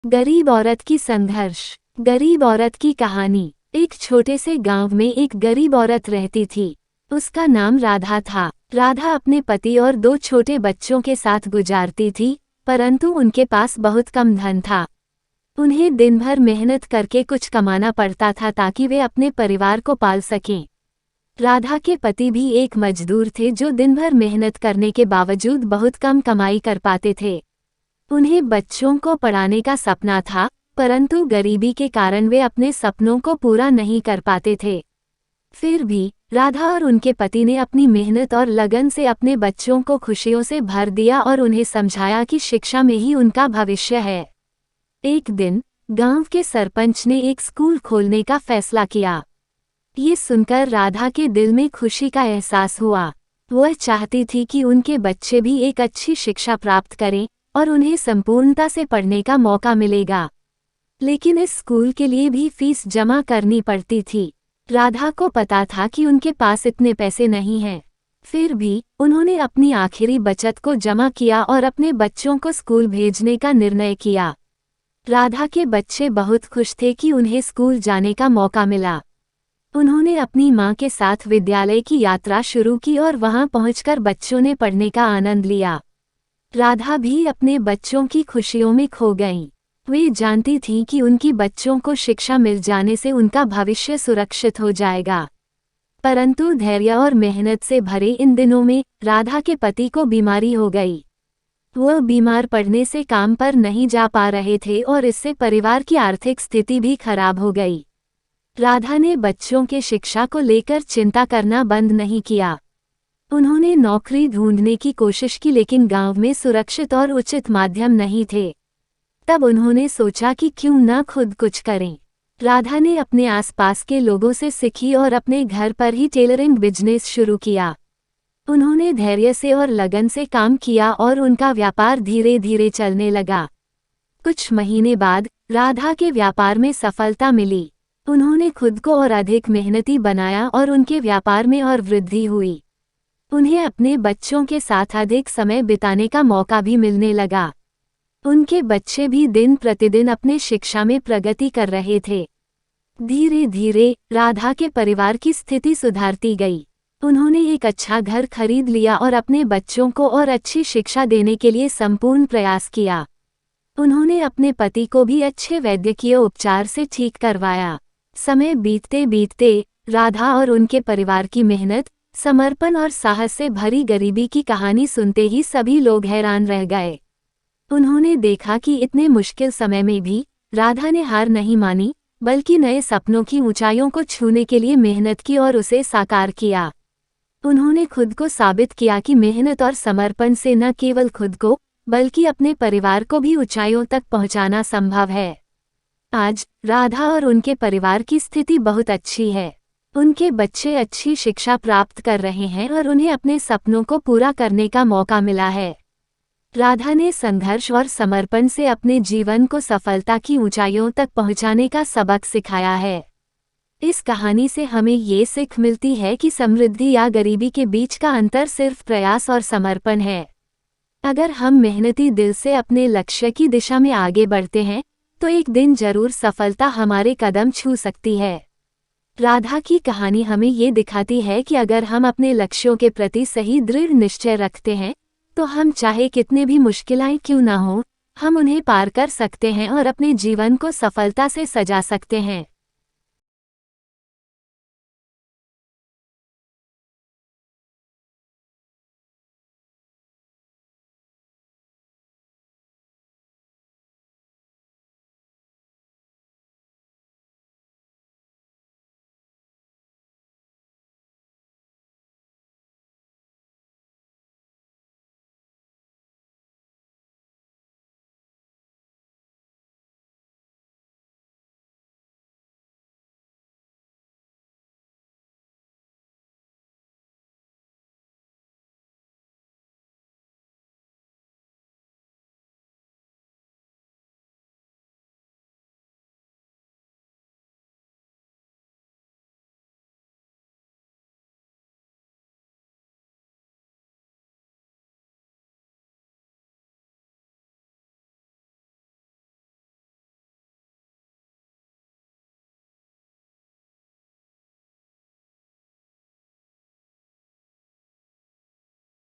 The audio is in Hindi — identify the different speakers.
Speaker 1: गरीब औरत की संघर्ष। गरीब औरत की कहानी। एक छोटे से गांव में एक गरीब औरत रहती थी। उसका नाम राधा था। राधा अपने पति और 2 छोटे बच्चों के साथ गुजारती थी, परंतु उनके पास बहुत कम धन था। उन्हें दिन भर मेहनत करके कुछ कमाना पड़ता था ताकि वे अपने परिवार को पाल सकें। राधा के पति भी एक मजदूर थे जो दिन भर मेहनत करने के बावजूद बहुत कम कमाई कर पाते थे। उन्हें बच्चों को पढ़ाने का सपना था, परंतु गरीबी के कारण वे अपने सपनों को पूरा नहीं कर पाते थे। फिर भी राधा और उनके पति ने अपनी मेहनत और लगन से अपने बच्चों को खुशियों से भर दिया और उन्हें समझाया कि शिक्षा में ही उनका भविष्य है। एक दिन गांव के सरपंच ने एक स्कूल खोलने का फैसला किया। ये सुनकर राधा के दिल में खुशी का एहसास हुआ। वह चाहती थी कि उनके बच्चे भी एक अच्छी शिक्षा प्राप्त करें और उन्हें संपूर्णता से पढ़ने का मौका मिलेगा। लेकिन इस स्कूल के लिए भी फीस जमा करनी पड़ती थी। राधा को पता था कि उनके पास इतने पैसे नहीं हैं। फिर भी उन्होंने अपनी आखिरी बचत को जमा किया और अपने बच्चों को स्कूल भेजने का निर्णय किया। राधा के बच्चे बहुत खुश थे कि उन्हें स्कूल जाने का मौका मिला। उन्होंने अपनी मां के साथ विद्यालय की यात्रा शुरू की और वहां पहुंचकर बच्चों ने पढ़ने का आनंद लिया। राधा भी अपने बच्चों की खुशियों में खो गईं। वे जानती थीं कि उनकी बच्चों को शिक्षा मिल जाने से उनका भविष्य सुरक्षित हो जाएगा। परंतु धैर्य और मेहनत से भरे इन दिनों में राधा के पति को बीमारी हो गई। वह बीमार पड़ने से काम पर नहीं जा पा रहे थे और इससे परिवार की आर्थिक स्थिति भी खराब हो गई। राधा ने बच्चों के शिक्षा को लेकर चिंता करना बंद नहीं किया। उन्होंने नौकरी ढूंढने की कोशिश की, लेकिन गांव में सुरक्षित और उचित माध्यम नहीं थे। तब उन्होंने सोचा कि क्यों न खुद कुछ करें। राधा ने अपने आसपास के लोगों से सीखी और अपने घर पर ही टेलरिंग बिजनेस शुरू किया। उन्होंने धैर्य से और लगन से काम किया और उनका व्यापार धीरे धीरे चलने लगा। कुछ महीने बाद राधा के व्यापार में सफलता मिली। उन्होंने खुद को और अधिक मेहनती बनाया और उनके व्यापार में और वृद्धि हुई। उन्हें अपने बच्चों के साथ अधिक समय बिताने का मौका भी मिलने लगा। उनके बच्चे भी दिन प्रतिदिन अपने शिक्षा में प्रगति कर रहे थे। धीरे धीरे राधा के परिवार की स्थिति सुधारती गई। उन्होंने एक अच्छा घर खरीद लिया और अपने बच्चों को और अच्छी शिक्षा देने के लिए संपूर्ण प्रयास किया। उन्होंने अपने पति को भी अच्छे वैद्यकीय उपचार से ठीक करवाया। समय बीतते बीतते राधा और उनके परिवार की मेहनत, समर्पण और साहस से भरी गरीबी की कहानी सुनते ही सभी लोग हैरान रह गए। उन्होंने देखा कि इतने मुश्किल समय में भी राधा ने हार नहीं मानी, बल्कि नए सपनों की ऊंचाइयों को छूने के लिए मेहनत की और उसे साकार किया। उन्होंने खुद को साबित किया कि मेहनत और समर्पण से न केवल खुद को, बल्कि अपने परिवार को भी ऊंचाइयों तक पहुंचाना संभव है। आज राधा और उनके परिवार की स्थिति बहुत अच्छी है। उनके बच्चे अच्छी शिक्षा प्राप्त कर रहे हैं और उन्हें अपने सपनों को पूरा करने का मौका मिला है। राधा ने संघर्ष और समर्पण से अपने जीवन को सफलता की ऊंचाइयों तक पहुंचाने का सबक सिखाया है। इस कहानी से हमें ये सीख मिलती है कि समृद्धि या गरीबी के बीच का अंतर सिर्फ प्रयास और समर्पण है। अगर हम मेहनती दिल से अपने लक्ष्य की दिशा में आगे बढ़ते हैं, तो एक दिन जरूर सफलता हमारे कदम छू सकती है। राधा की कहानी हमें ये दिखाती है कि अगर हम अपने लक्ष्यों के प्रति सही दृढ़ निश्चय रखते हैं, तो हम चाहे कितने भी मुश्किलें क्यों ना हो, हम उन्हें पार कर सकते हैं और अपने जीवन को सफलता से सजा सकते हैं।